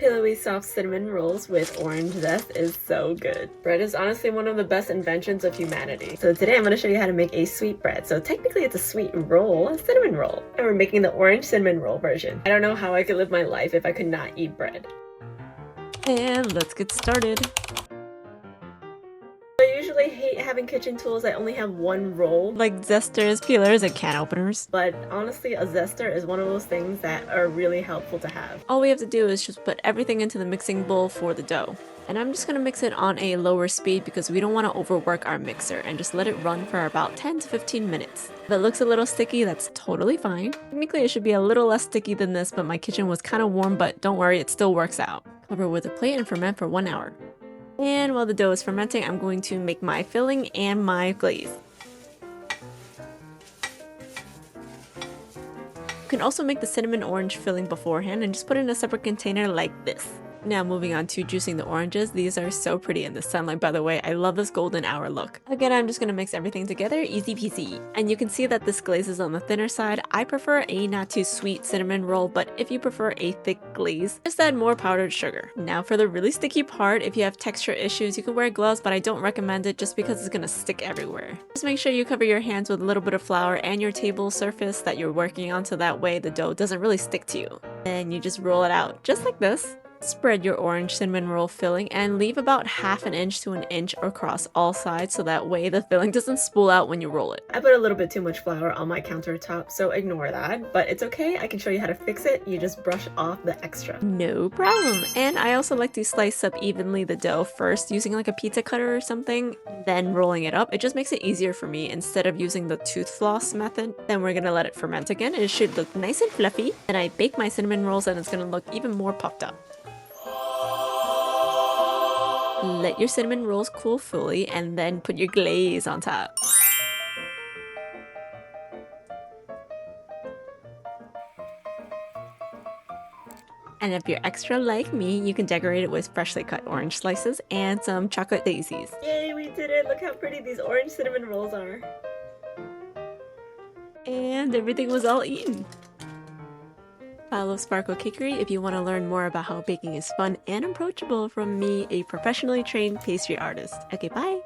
Pillowy soft cinnamon rolls with orange zest is so good. Bread is honestly one of the best inventions of humanity. So today I'm going to show you how to make a sweet bread. So technically it's a sweet roll, a cinnamon roll. And we're making the orange cinnamon roll version. I don't know how I could live my life if I could not eat bread. And let's get started. I usually hate having kitchen tools. I only have one roll. Like zesters, peelers, and can openers. But honestly, a zester is one of those things that are really helpful to have. All we have to do is just put everything into the mixing bowl for the dough. And I'm just going to mix it on a lower speed because we don't want to overwork our mixer, and just let it run for about 10 to 15 minutes. If it looks a little sticky, that's totally fine. Technically it should be a little less sticky than this, but my kitchen was kind of warm, but don't worry, it still works out. Cover with a plate and ferment for 1 hour. And while the dough is fermenting, I'm going to make my filling and my glaze. You can also make the cinnamon orange filling beforehand and just put it in a separate container like this. Now moving on to juicing the oranges. These are so pretty in the sunlight, by the way. I love this golden hour look. Again, I'm just going to mix everything together, easy peasy. And you can see that this glaze is on the thinner side. I prefer a not too sweet cinnamon roll, but if you prefer a thick glaze, just add more powdered sugar. Now for the really sticky part, if you have texture issues, you can wear gloves, but I don't recommend it just because it's going to stick everywhere. Just make sure you cover your hands with a little bit of flour and your table surface that you're working on, so that way the dough doesn't really stick to you. Then you just roll it out just like this. Spread your orange cinnamon roll filling and leave about ½ inch to 1 inch across all sides, so that way the filling doesn't spool out when you roll it. I put a little bit too much flour on my countertop, so ignore that. But it's okay, I can show you how to fix it. You just brush off the extra. No problem. And I also like to slice up evenly the dough first using like a pizza cutter or something, then rolling it up. It just makes it easier for me instead of using the tooth floss method. Then we're gonna let it ferment again. It should look nice and fluffy. And I bake my cinnamon rolls and it's gonna look even more puffed up. Let your cinnamon rolls cool fully and then put your glaze on top. And if you're extra like me, you can decorate it with freshly cut orange slices and some chocolate daisies. Yay, we did it! Look how pretty these orange cinnamon rolls are. And everything was all eaten. Follow Sparkle Cakery if you want to learn more about how baking is fun and approachable from me, a professionally trained pastry artist. Okay, bye!